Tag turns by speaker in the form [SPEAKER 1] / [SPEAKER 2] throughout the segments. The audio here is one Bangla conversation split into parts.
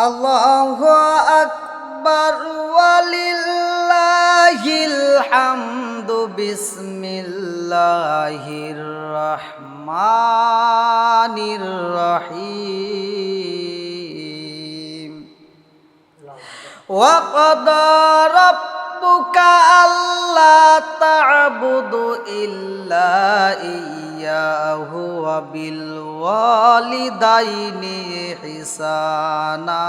[SPEAKER 1] আল্লাহু আকবার ওয়ালিল্লাহিল হামদু বিসমিল্লাহির রহমানির রহিম ওয়া ক্বাদা রাব্বুকা আল্লা তা'বুদু ইল্লা ইয়্যাহু ওয়া বিল ওয়ালিদাইনি ইহসানা।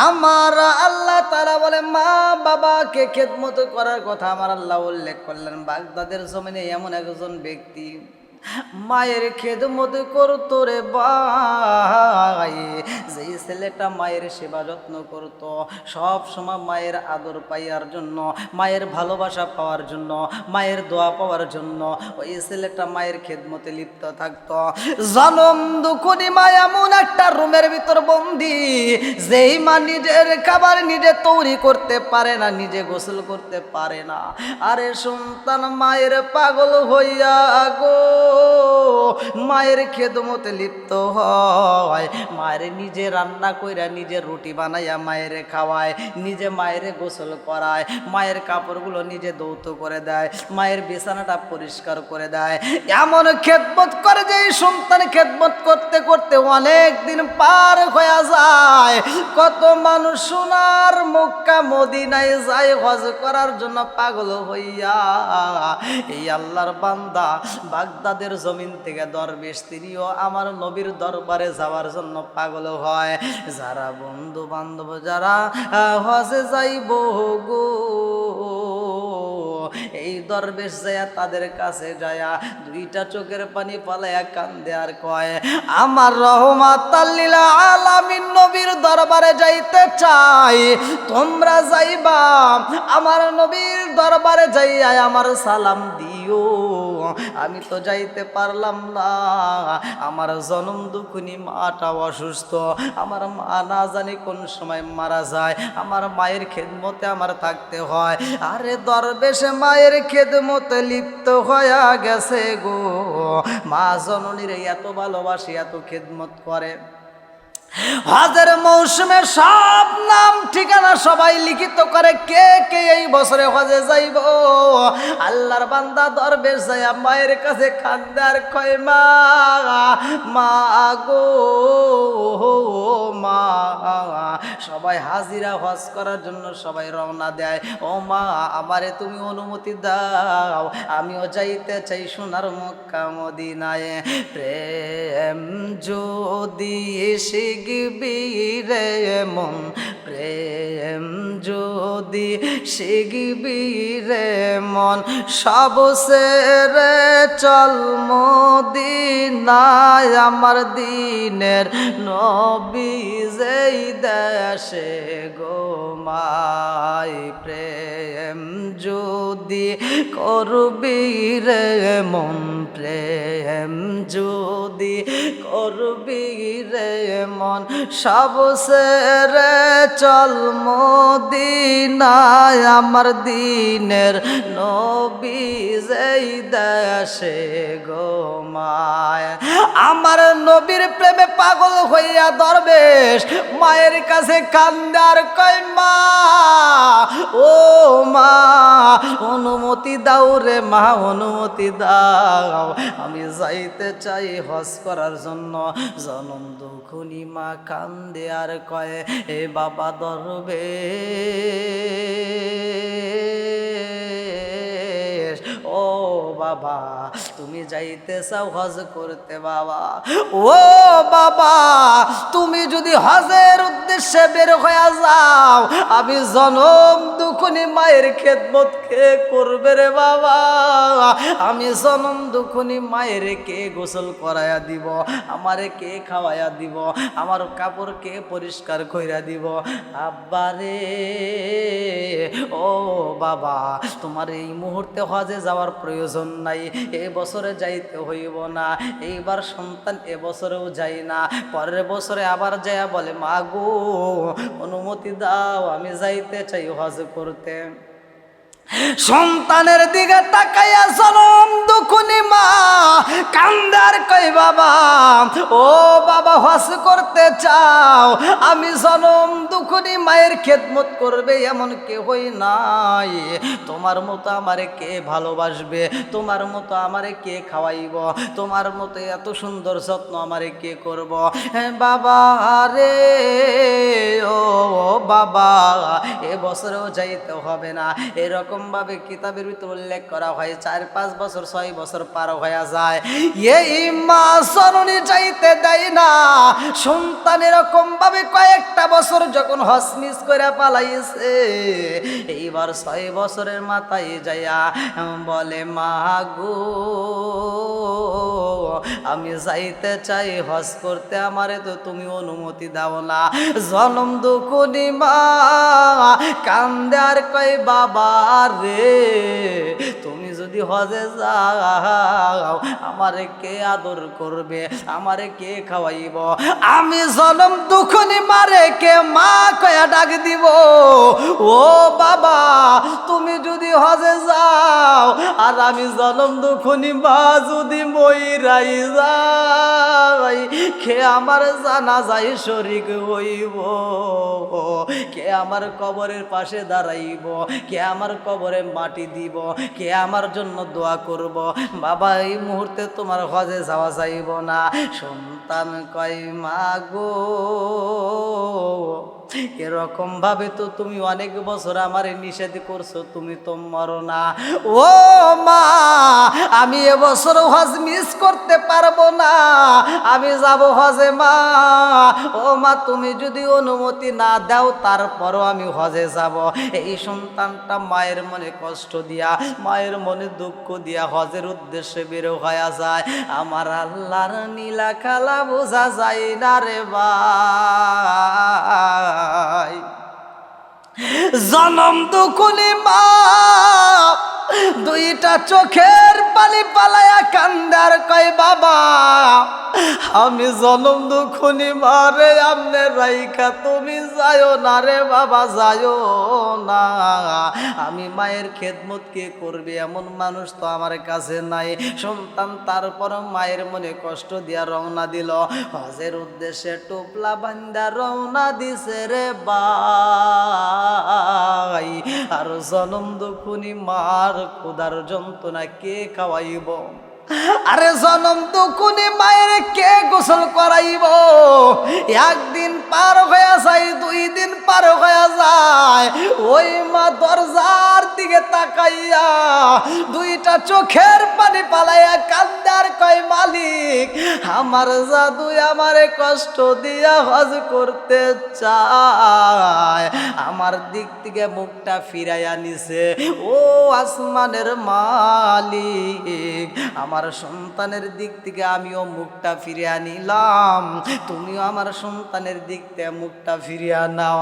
[SPEAKER 1] আমার আল্লাহ তাআলা বলে মা বাবাকে খেদমত করার কথা আমার আল্লাহ উল্লেখ করলেন। বাগদাদের জমিনে এমন একজন ব্যক্তি মায়ের খেদমত করতো রে ভাই, যেই ছেলেটা মায়ের সেবা যত্ন করতো, সব সময় মায়ের আদর পাইয়ার জন্য, মায়ের ভালোবাসা পাওয়ার জন্য, মায়ের দোয়া পাওয়ার জন্য ওই ছেলেটা মায়ের খেদমতে লিপ্ত থাকতো। জনম দুঃখনি মা এমন একটা রুমের ভিতর বন্দি, যেই মা নিজের খাবার নিজে তৈরি করতে পারে না, নিজে গোসল করতে পারে না। আরে সন্তান মায়ের পাগল হইয়া গো মায়ের খেদমতে লিপ্ত হয়। মায়ের নিজে রান্না কইরা নিজে রুটি বানাইয়া মায়ের খাওয়ায়, নিজে মায়ের গোসল করায়, মায়ের কাপড়গুলো নিজে ধৌত করে দেয়, মায়ের বিছানাটা পরিষ্কার করে দেয়। এমন খেদমত করে যে সন্তান খেদমত করতে করতে অনেক দিন পার হয়ে যায়। কত মানুষ সোনার মক্কা মদিনায় যায় হজ করার জন্য পাগল হইয়া। এই আল্লাহর বান্দা বাগদাদের জমিন থেকে দরবেশ, তিনিও আমার নবীর দরবারে যাওয়ার জন্য পাগল হয়। যারা বন্ধু বান্ধব যারা হজে যাইব গো, এই দরবেশ যায়া তাদের কাছে যায়া দুইটা চোখের পানি পালায়া কান্দে আর কয় আমার রহমাতাল লিল আলামিন নবীর দরবারে যাইতে চাই, তোমরা যাইবা আমার নবীর দরবারে যাইয়া আমার সালাম দিও। আমি তো যাইতে পারলাম না, আমার জনম দুঃখিনী মাটা অসুস্থ, আমার মা না জানি কোন সময় মারা যায়, আমার মায়ের খেদমতে আমার থাকতে হয়। আরে দরবেশে মায়ের খেদমতে লিপ্ত হয়ে গেছে গো, মা জননীর এত ভালোবাসি এত খেদমত করে। হজের মৌসুমে সব নাম ঠিকানা সবাই লিখিত করে, কে কে এই বছরে হজে যাইব। আল্লাহর বান্দা দরবেশ যায়া মায়ের কাছে কান্দে আর কয় মা, মা গো মা। সবাই হাজিরা হজ করার জন্য সবাই রওনা দেয়। ও মা, আমারে তুমি অনুমতি দাও, আমিও যাইতে চাই সোনার মক্কা মদিনায়। প্রেম যদি শিখবি রে মন, প্রেম যদি শিখবি রে মন, সব সেরে চল মদিনায়। আমার দিনের নবী যেই দেশে গো মাই, প্রেম যদি করবি রে মন, প্রেম যদি করবি রে মন, সব সেরে চল মদিনায়। আমার দিনের নবী যেই দেশে গো মায়। আমার নবীর প্রেমে পাগল হইয়া দরবেশ মায়ের কাছে কান্দার কয় মা, ও মা অনুমতি দাও রে মা, অনুমতি দাও, আমি যাইতে চাই হজ করার জন্য। জনম দুঃখনি মা কান্দে আর কয় এ বাবা দরবেশ, ও বাবা তুমি যাইতে চাও হজ করতে বাবা, ও বাবা তুমি যদি হজের উদ্দেশ্যে বের হয়ে যাও, আমি জনম দুঃখনি মায়ের খেদমত কে করবে রে বাবা? আমি জনম দুঃখনি মায়ের কে গোসল করাইয়া দিব, আমারে কে খাওয়াইয়া দিব, আমার কাপড় কে পরিষ্কার কইরা দিব? আব্বারে, ও বাবা তোমার এই মুহূর্তে হজে যাওয়ার প্রয়োজন নাই, এই বছরে যাইতে হইব না। এইবার সন্তান এবছরেও যাই না, পরের বছরে আবার যাইয়া বলে মা গো অনুমতি দাও, আমি যাইতে চাই হজ করতে। সন্তানের দিকে তাকাইয়া জনম দুখুনি মা কান্দার কই বাবা, ও বাবা হজ করতে চাও, আমি জনম দুখুনি মায়ের খেদমত করবে এমন কেহই নাই। তোমার মতো আমারে কে ভালোবাসবে, তোমার মতো আমারে কে খাওয়াইব, তোমার মতো এত সুন্দর যত্ন আমারে কে করব। বাবা রে ও বাবা, এবছরেও যাইতে হবে না। এরকম ভাবে কিতাবের ভিতর উল্লেখ করা হয় 4-5 বছর 6 বছর পার হয়ে যায়, এই মা জননী যাইতে দেয় না। সন্তান এরকম ভাবে কয়েকটা বছর যখন হজ মিস করে পালাইছে, এইবার 6 বছরের মাথায় যাইয়া বলে মা গো আমি যাইতে চাই হজ করতে, আমারে তো তুমি অনুমতি দাও না। জনম দুখুনি মা কান্দে আর কই বাবা রে, তুমি যদি হজে যাও আমারে কে আদর করবে, আমারে কে খাওয়াইব, আমি জনম দুখুনি মারে কে মা কয়া ডাক দিব। ও বাবা তুমি যদি হজে যাও আর আমি জনম দুখুনি মা যদি মইরাই যাই, কে আমার জানাজায় শরীক হইব, কে আমার কবরের পাশে দাঁড়াইব, কে আমার কবরে মাটি দিব, কে আমার জন্য দোয়া করব। বাবা এই মুহূর্তে তোমার হজে যাওয়া যাইব না। সন্তান কয় মা গো এরকম ভাবে তো তুমি অনেক বছর আমারে নিষেধ করছো, তুমি তো মরো না। ও মা আমি এবছর হজ মিস করতে পারবো না, আমি যাব হজে মা। ও মা তুমি যদি অনুমতি না দাও তারপরও আমি হজে যাব। এই সন্তানটা মায়ের মনে কষ্ট দিয়া, মায়ের মনে দুঃখ দিয়া হজের উদ্দেশ্যে বের হয়ে যায়। আমার আল্লাহর নীলা খেলা বোঝা যায় না রে ভাই। জনম দুখুনি মা দুইটা চোখের পানি পালায়া কান্দার কয় বাবা আমি জনম দুখুনি মারে আমনে রাইখা তুমি যায়ও না রে বাবা, যায়ও না। আমি মায়ের খেদমত কে করবে এমন মানুষ তো আমার কাছে নাই। সন্তান তারপর মায়ের মনে কষ্ট দিয়া রওনা দিল হজের উদ্দেশ্যে, টোপলা বান্দা রওনা দিছে রে ভাই। আর জনম দুখুনি মার ক্ষুধার যন্ত্রণা কে খাওয়াইব, আরে জনম দুখুনি মায়ের কে গোসল করাইব। একদিন পার হয়ে যায়, 2 দিন পার হয়ে যায়, ওই মা দরজার দিকে তাকাইয়া দুইটা চোখের পানি পালাইয়া কান্দার কয় মালিক আমার জাদু আমারে কষ্ট দিয়া হজ করতে চায়, আমার দিক থেকে মুখটা ফিরাইয়া নিছে। ও আসমানের মালিক আমার সন্তানের দিক থেকে আমিও মুখটা ফিরিয়ে নিলাম, তুমিও আমার সন্তানের দিক থেকে মুখটা ফিরিয়ে নাও।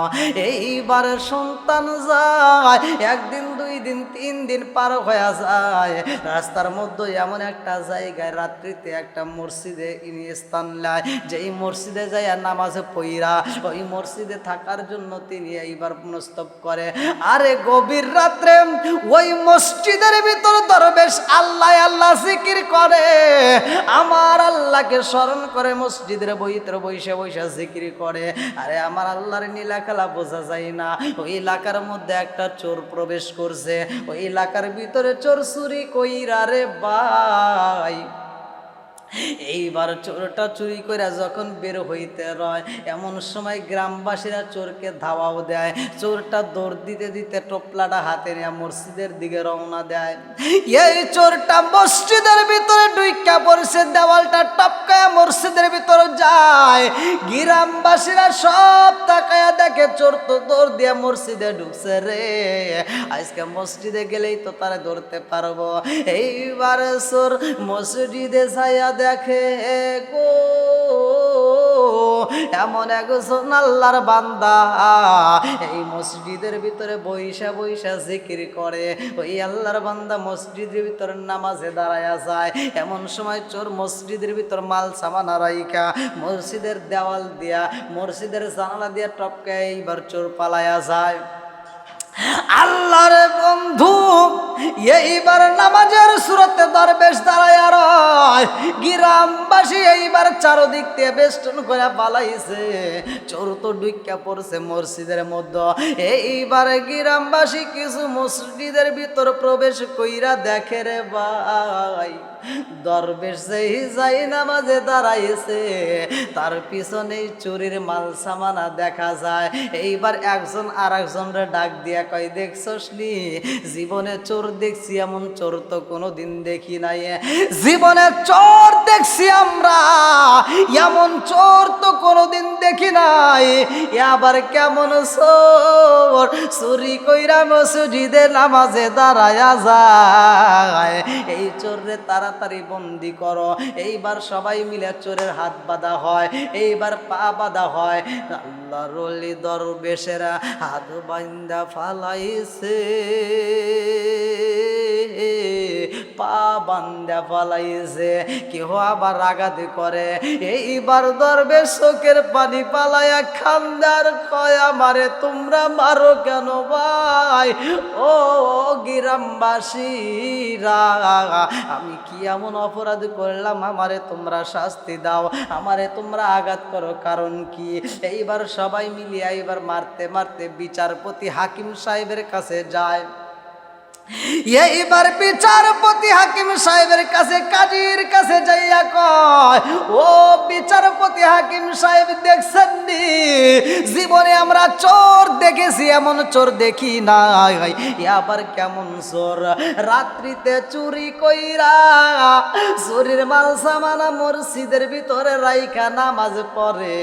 [SPEAKER 1] এইবার সন্তান যায়, 1 দিন 2 দিন 3 দিন পার হয়ে যায়। রাস্তার মধ্যে এমন একটা জায়গায় রাত্রিতে একটা মসজিদে ইনি স্থান নেয়, যেই মসজিদে যায় নামাজে পইরা ওই মসজিদে থাকার জন্য তিনি এইবার মনস্তব করে। আরে গভীর রাত্রে ওই মসজিদের ভিতর দরবেশ আল্লাহ আল্লাহ জিকির করে, আমার আল্লাহকে স্মরণ করে মসজিদের ভিতরে বসে বসে জিকির করে। আরে আমার আল্লাহর নীলা খেলা বোঝা যায় না। ওই এলাকার মধ্যে একটা চোর প্রবেশ করছে, ওই এলাকার ভিতরে চোর চুরি কইরা রে ভাই। এইবার চোরটা চুরি করে যখন বের হইতে রয় এমন সময় গ্রামবাসীরা চোরকে ধাওয়াও দেয়। চোরটা দৌড় দিতে দিতে টোপলাটা হাতে নিয়ে মসজিদের দিকে রওনা দেয়। এই চোরটা মসজিদের ভিতরে ঢুইকা পড়ছে, দেওয়ালটা টপকায়া মসজিদের ভিতরে যায়। গ্রামবাসীরা সব তাকায়া দেখে চোর তো দৌড় দিয়ে মসজিদে ঢুকছে রে, আজকে মসজিদে গেলেই তো তারা ধরতে পারবো। এইবার চোর মসজিদে যাইয়া দেখে গো এমন একজন আল্লাহর বান্দা এই মসজিদের ভিতরে বইসা বইসা জিকির করে। ওই আল্লাহর বান্দা মসজিদের ভিতরে নামাজে দাঁড়ায়া যায়। এমন সময় চোর মসজিদের ভিতর মাল সামান রাইখা মসজিদের দেওয়াল দিয়া মসজিদের জানালা দিয়া টপকায় এইবার চোর পালায়া যায়। আল্লাহ আরে বন্ধু, এইবার নামাজের সুরতে দরবেশ দাঁড়ায় রয়। গ্রামবাসী এইবার চারদিক দিয়ে বেষ্টন করে পালাইছে। চোর তো ঢুইকা পড়ছে মসজিদের মধ্যে। এইবার গ্রামবাসী কিছু মসজিদের ভিতর প্রবেশ কইরা দেখে রে ভাই, দরবেশ যেই যাই নামাজে দাঁড়াইছে, তার পিছনেই চুরির মাল সামানা দেখা যায়। এইবার একজন আর একজনরে ডাক দিয়া কয়, দেখছস নি, জীবনে চোর দেখছি, এমন চোর তো কোনোদিন দেখি নাই। জীবনে চোর দেখছি আমরা, এমন চোর তো কোনোদিন দেখি নাই। আবার কেমন চোর, চুরি কইরা মসজিদে নামাজে দাঁড়ায়া যায়। এই চোররে তাড়াতাড়ি বন্দি করো। এইবার সবাই মিলে চোরের হাত বাঁধা হয়, এইবার পা বাঁধা হয়। আল্লাহর ওলি দরবেশেরা হাত বান্ধা ফালাইছে, পা বান্ধা ফালাইছে। কেউ আবার আঘাত করে। এইবার দরবেশ চোখের পানি পালাইয়া খান্দার কয়, আমারে তোমরা মারো কেন ভাই? ও গ্রামবাসীরা, আমি কি এমন অপরাধ করলাম আমারে তোমরা শাস্তি দাও, আমারে তোমরা আঘাত করো, কারণ কি? এইবার সবাই মিলিয়ে এইবার মারতে মারতে বিচারপতি হাকিম সাহেবের কাছে যায়। এইবার বিচারপতি হাকিম সাহেবের কাছে, কাজীর কাছে যাইয়া কয়, ও বিচারপতি হাকিম সাহেব, দেখছেন নি, জীবনে আমরা চোর দেখেছি, এমন চোর দেখি নাই। আবার কেমন চোর, রাত্রিতে চুরি কইরা চুরির মাল সামানা মসজিদের ভিতরে রাইখা নামাজ পড়ে,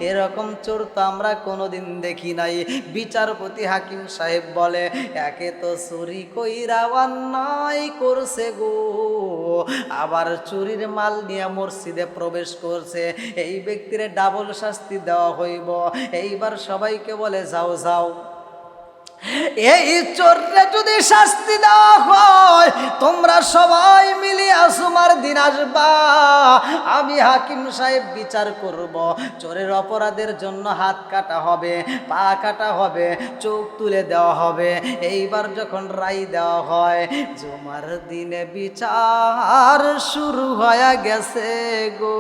[SPEAKER 1] এরকম চোর তো আমরা কোনোদিন দেখি নাই। বিচারপতি হাকিম সাহেব বলে, একে তো চুরি কই অন্যায় করছে গো, আবার চুরির মাল নিয়ে মসজিদে প্রবেশ করছে, এই ব্যক্তির ডাবল শাস্তি দেওয়া হইব। এইবার সবাইকে বলে, যাও যাও, এই চোররে যদি শাস্তি দেওয়া হয়, তোমরা সবাই মিলে আসুমার দিন আসবা, আমি হাকিম সাহেব বিচার করব। চোরের অপরাধের জন্য হাত কাটা হবে, পা কাটা হবে, চোখ তুলে দেওয়া হবে। এইবার যখন রায় দেওয়া হয়, জুমার দিনে বিচার শুরু হয়ে গেছে গো।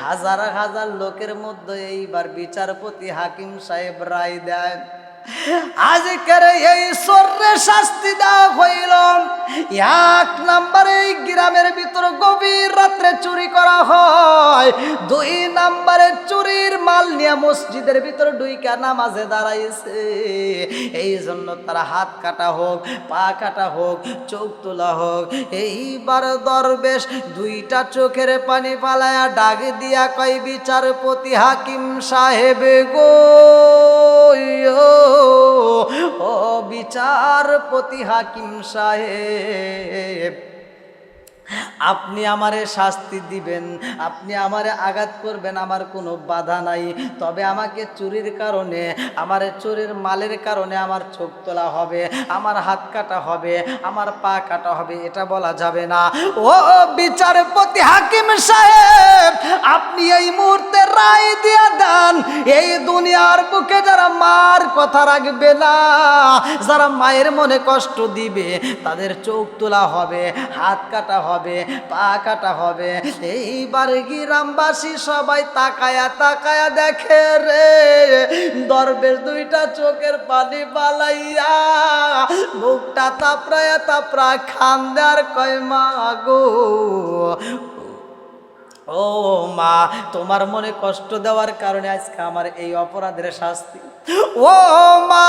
[SPEAKER 1] হাজার হাজার লোকের মধ্যে এইবার বিচারপতি হাকিম সাহেব রায় দেয়, আজকের এই চোরের শাস্তি দেওয়া হইল। এক নম্বরে গ্রামের ভিতর গভীর রাত্রে চুরি করা হয়, দুই নম্বরে চুরির মাল নিয়ে মসজিদের ভিতর ঢুইকা নামাজে দাঁড়াইছে, এই জন্য তারা হাত কাটা হোক, পা কাটা হোক, চোখ তোলা হোক। এইবার দরবেশ দুইটা চোখের পানি ফালায়া ডাক দিয়া কয়, বিচারপতি হাকিম সাহেব গো, ও বিচারপতি হাকিম সাহেব, আপনি আমারে শাস্তি দিবেন, আপনি আমারে আঘাত করবেন, আমার কোনো বাধা নাই। তবে আমাকে চুরির কারণে, আমার চোরের মালের কারণে আমার চোখ তোলা হবে, আমার হাত কাটা হবে, আমার পা কাটা হবে, এটা বলা যাবে না। ও বিচারপতি হাকিম সাহেব, আপনি এই মুহূর্তে রায় দিয়ে দেন, এই দুনিয়ার বুকে যারা মার কথা রাখবে না, যারা মায়ের মনে কষ্ট দিবে, তাদের চোখ তোলা হবে, হাত কাটা হবে, পা কাটা হবে। এইবার গ্রামবাসী সবাই তাকায়া তাকায়া দেখে রে, দরবেশ দুইটা চোখের পানি বালাইয়া মুখটা তাপড়ায়া তাপড়া খান্দার কয়, মা গো, ও মা, তোমার মনে কষ্ট দেওয়ার কারণে আজকে আমার এই অপরাধের শাস্তি। ও মা,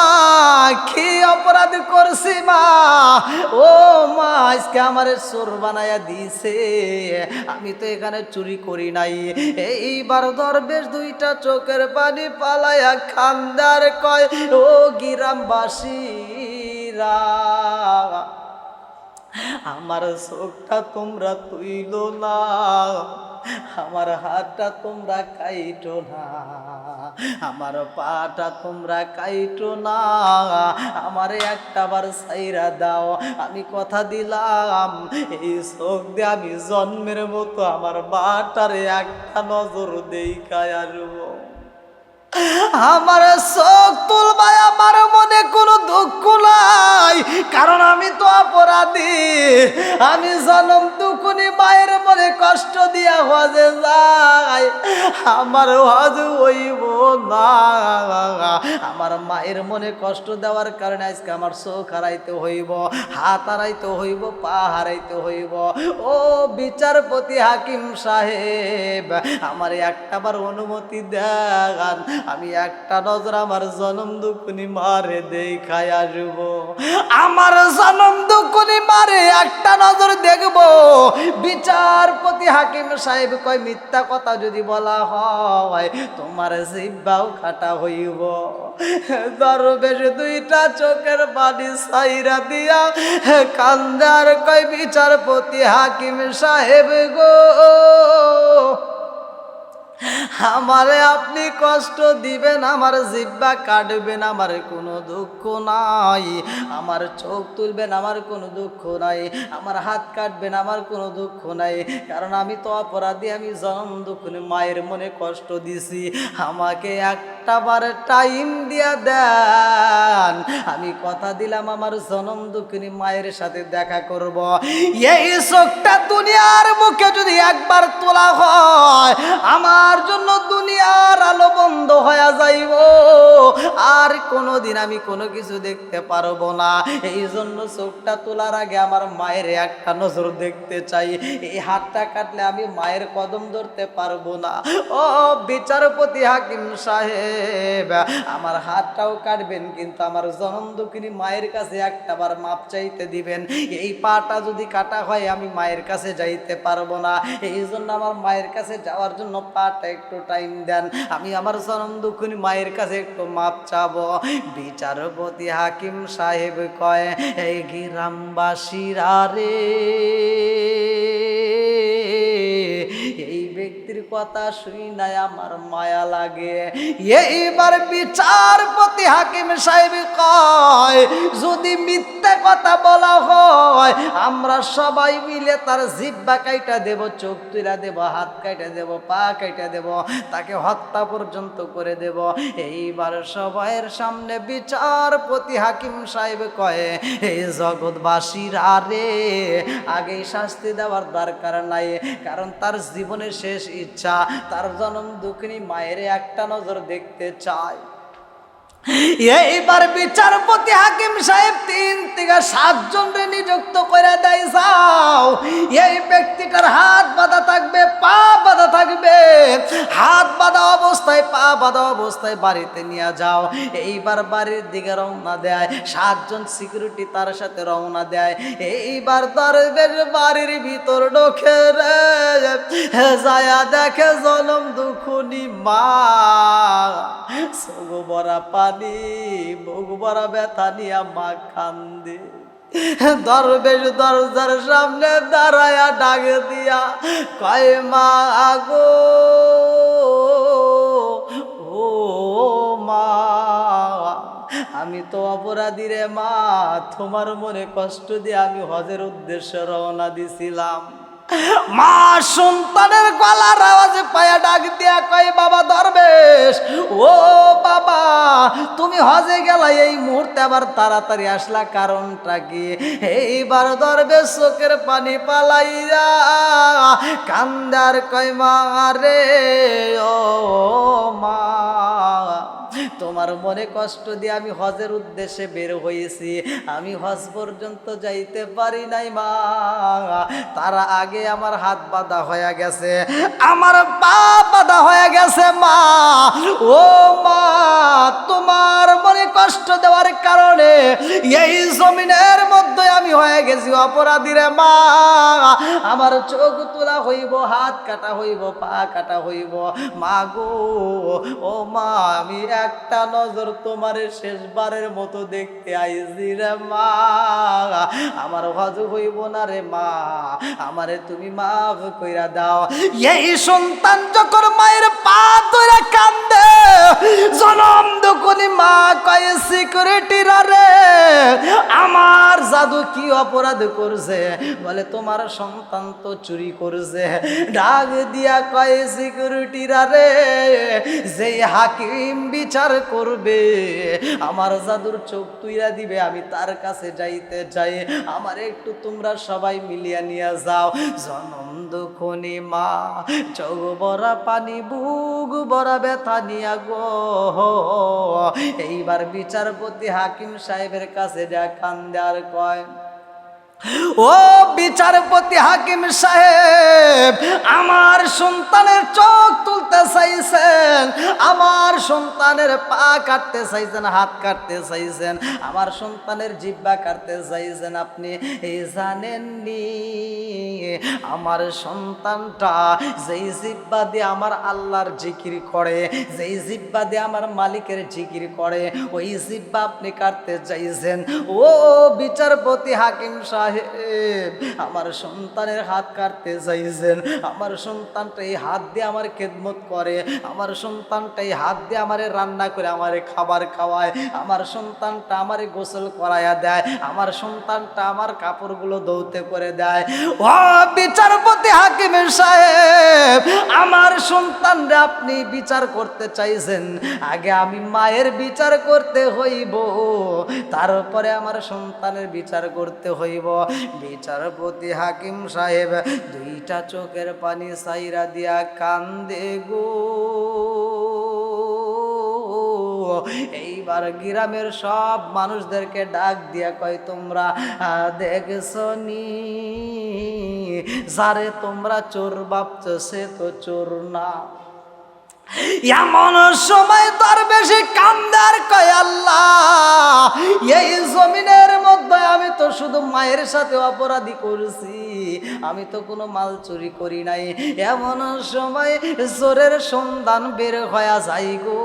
[SPEAKER 1] কি অপরাধ করছি মা? ও মা, আজকে আমার চোর বানায়া দিছে, আমি তো এখানে চুরি করি নাই। এইবার দরবেশ দুইটা চোখের পানি পালায়া খান্দার কয়, ও গ্রামবাসীরা, আমার চোখটা তোমরা তুইল না, আমার হাতটা তোমরা কাইটো না, আমার পাটা তোমরা কাইটো না, আমারে একটা বার ছাইরা দাও। আমি কথা দিলাম, এই চোখ দিয়ে আমি জন্মের মতো আমার বাটারে একটা নজর দেই কায়ারব। আমার চোখ তুলবাই, আমার মনে কোনো দুঃখ নাই, কারণ আমি তো অপরাধী। আমি জনম দুকুনি মায়ের মনে কষ্ট দিয়া হজে যাই, আমার হজ হইব না। আমার মায়ের মনে কষ্ট দেওয়ার কারণে আজকে আমার চোখ হারাইতে হইব, হাত হারাইতে হইব, পা হারাইতে হইব। ও বিচারপতি হাকিম সাহেব, আমার একটাবার অনুমতি দেন, আমি একটা নজর আমার জনম দুকুনি মারে দেখাই আসব। আমার জনম দুকুনি মারে একটা নজর দেখব। বিচারপতি হাকিম সাহেব কয়, মিথ্যা কথা যদি বলা হয় তোমার জিহ্বাও কাটা হইব। দরবেশ দুইটা চোখের পানি সাইরা দিয়া কান্দার কয়, বিচারপতি হাকিম সাহেব গো, আমারে আপনি কষ্ট দিবেন, আমার জিহ্বা কাটবেন, আমার কোনো দুঃখ নাই। আমার চোখ তুলবেন, আমার কোনো দুঃখ নাই। আমার হাত কাটবেন, আমার কোনো দুঃখ নাই, কারণ আমি তো অপরাধী। আমি জনম দুঃখিনী মায়ের মনে কষ্ট দিছি। আমাকে একটা বার টাইম দিয়া দেন, আমি কথা দিলাম আমার জনম দুঃখিনী মায়ের সাথে দেখা করব। এই চোখটা দুনিয়ার মুখে যদি একবার তোলা হয়, আমার জন্য দুনিয়ার আলো বন্ধ হয়ে যাইব, আর কোনোদিন আমি কোনো কিছু দেখতে পারবো না। এই জন্য চোখটা তোলার আগে আমার মায়ের একটা নজর দেখতে চাই। এই হাতটা কাটলে আমি মায়ের কদম ধরতে পারবো না। ও বিচারপতি হাকিম সাহেব, আমার হাতটাও কাটবেন, কিন্তু আমার জনম দুঃখিনী মায়ের কাছে একটাবার মাপ চাইতে দিবেন। এই পাটা যদি কাটা হয় আমি মায়ের কাছে যাইতে পারবো না। এই জন্য আমার মায়ের কাছে যাওয়ার জন্য পাটা একটু টাইম দেন, আমি আমার জনম দুঃখিনী মায়ের কাছে একটু মাপ চাবো। বিচারপতি হাকিম সাহেব কয়, এই গ্রামবাসীরা রে, এই ব্যক্তির কথা শুই নাই আমার মায়া লাগে। এইবার বিচারপতি হাকিম সাহেব কয়, যদি মিথ্যা কথা বলা হয় আমরা সবাই মিলে তার জিহ্বা কাইটা দেব, চোখ তুলা দেব, হাত কাইটা দেব, পা কাইটা দেব, তাকে হত্যা পর্যন্ত করে দেব। এইবার সবাইয়ের সামনে বিচারপতি হাকিম সাহেব কয়, এই জগৎবাসীরা রে, আগেই শাস্তি দেওয়ার দরকার নাই, কারণ তার জীবনের শেষ ইচ্ছা তার জনম দুঃখিনী মায়ের একটা নজর দেখতে চায়। এইবার বিচারপতি হাকিম সাহেব 3 থেকে 7 জনরে নিযুক্ত করে দেয়, যাও এই ব্যক্তিটার হাত বাঁধা থাকবে, পা বাঁধা থাকবে, হাত বাঁধা অবস্থায়, পা বাঁধা অবস্থায় বাড়িতে নিয়ে যাও। এইবার বাড়ির দিকে রওনা দেয়, 7 জন সিকিউরিটি তার সাথে রওনা দেয়। এইবার দরবেশ বাড়ির ভিতর ঢোকে রে, যায়া দেখে জনম দুঃখিনী মা, সগো বরা পানি, বুক বরা ব্যথা নিয়া মা কান্দে। দরবেশ দরজার সামনে দাঁড়ায়া ডাকে দিয়া কয়, মা গো, ও মা, আমি তো অপরাধী রে মা, তোমার মনে কষ্ট দিয়ে আমি হজের উদ্দেশ্যে রওনা দিছিলাম। মা সন্তানের গলার আওয়াজে পায়া ডাক দিয়া কয়, বাবা দরবেশ, ও বাবা, তুমি হজে গেলা, এই মুহূর্তে আবার তাড়াতাড়ি আসলা, কারণটা কি? এইবার দরবেশ চোখের পানি পালাইয়া কান্দার কয়, মা রে, ও মা, তোমার মনে কষ্ট দিয়ে আমি হজের উদ্দেশ্যে বের হয়েছি, আমি হজ পর্যন্ত যাইতে পারি নাই মা, তার আগে আমার হাত বাঁধা হয়ে গেছে, আমার পা বাঁধা হয়ে গেছে মা। ও মা, তোমার মনে কষ্ট দেওয়ার কারণে এই জমিনের মধ্যে আমি হয়ে গেছি অপরাধী রে মা, আমার চোখ তোলা হইব, হাত কাটা হইব, পা কাটা হইব মা গো। ও মা, আমি একটা নজর তোমার শেষবারের মতো দেখতে আইছি রে মা, আমার হজ হইব না রে মা, আমারে তুমি মাফ কইরা দাও। এই সন্তান যখন মায়ের পা ধরে কান্দে, জনম দুকুনি মা কয় সিকিউরিটিরা রে আমার জাদু কি অপরাধ করছে? বলে তোমার সন্তান তো চুরি করছে। ডাক দিয়া কয় সিকিউরিটিরা রে যেই হাকিম বিচার করবে আমার জাদুর চোখ তুইরা দিবে, আমি তার কাছে যাইতে চাই, আমার একটু তোমরা সবাই মিলিয়া নিয়ে যাও। জনম দুখনি মা চোখ ভরা পানি বুক ভরা ব্যথা নিয়া গো এইবার বিচারপতি হাকিম সাহেবের কাছে যা কান্দে আর কয়, ও বিচারপতি হাকিম সাহেব, আমার সন্তানের চোখ তুলতে চাইছেন, আমার সন্তানের পা কাটতে চাইছেন, হাত কাটতে চাইছেন, আমার সন্তানের জিহ্বা কাটতে চাইছেন। আপনি এই জানেননি আমার সন্তানটা যেই জিহ্বা দিয়ে আমার আল্লাহর জিকির করে, যেই জিহ্বা দিয়ে আমার মালিকের জিকির করে, ওই জিহ্বা আপনি কাটতে চাইছেন। ও বিচারপতি হাকিম সাহেব, আমার সন্তানের হাত কাটতে চাইছেন, আমার সন্তানটা এই হাত দিয়ে আমার খেদমত করে, আমার সন্তানটা এই হাত দিয়ে আমারে রান্না করে আমারে খাবার খাওয়ায়, আমার সন্তানটা আমারে গোসল করাইয়া দেয়, আমার সন্তানটা আমার কাপড়গুলো ধৌতে করে দেয়। ও বিচারপতি হাকিম সাহেব, আমার সন্তানরা আপনি বিচার করতে চাইছেন, আগে আমি মায়ের বিচার করতে হইব, তারপরে আমার সন্তানের বিচার করতে হইব। বিচারপতি হাকিম সাহেব দুইটা চোখের পানি সাইরা দিয়া কান্দে গো। এইবার গ্রামের সব মানুষদেরকে ডাক দিয়া কয়, তোমরা দেখছনি যারে তোমরা চোর ভাবছ সে তো চোর না। এমন সময় তার বেশি কান্দার কয়, আল্লাহ এই জমিনের মধ্যে আমি তো শুধু মায়ের সাথে অপরাধী করছি, আমি তো কোনো মাল চুরি করি নাই। এমন সময় চোরের সন্ধান বের হয়ে যায় গো,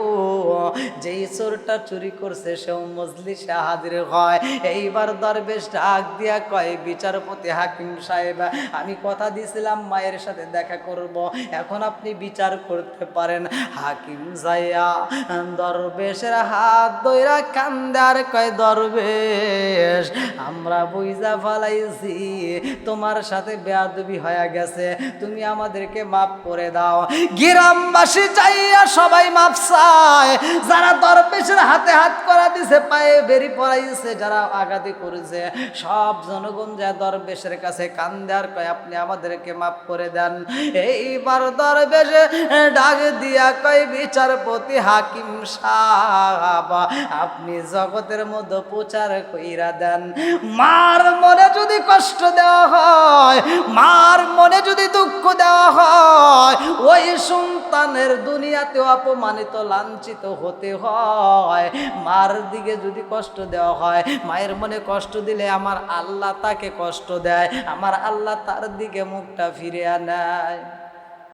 [SPEAKER 1] যেই চোরটা চুরি করছে সেও মজলিসে হাজির হয়। এইবার দরবেশ ডাক দিয়া কয়, বিচারপতি হাকিম সাহেব, আমি কথা দিয়েছিলাম মায়ের সাথে দেখা করব, এখন আপনি বিচার করতে পারেন। হাকিম যাইয়া দরবেশের হাত ধইরা কান্দে আর কয়, দরবেশ আমরা বুঝা ফেলাইছি তোমার সাথে বেয়াদবি হয়ে গেছে, তুমি আমাদেরকে মাফ করে দাও। গ্রামবাসী যাইয়া সবাই মাফ চায়, যারা দরবেশের হাতে হাত করা দিছে, পায়ে বেরি পড়াইছে, যারা আঘাতি করেছে, সব জনগণ যা দরবেশের কাছে কান্দে আর কয়, আপনি আমাদেরকে মাফ করে দেন। এইবার দরবেশে ডাক দিয়া কয়, বিচারপতি হাকিম সাহেব, আপনি জগতের মধ্যে প্রচার কইরা দেন, মার মনে যদি কষ্ট দেওয়া হয়, মার মনে যদি দুঃখ দেওয়া হয়, ওই সন্তানের দুনিয়াতে অপমানিত লাঞ্ছিত হতে হয়। মার দিকে যদি কষ্ট দেওয়া হয়, মায়ের মনে কষ্ট দিলে আমার আল্লাহ তাকে কষ্ট দেয়, আমার আল্লাহ তার দিকে মুখটা ফিরিয়ে নেয়।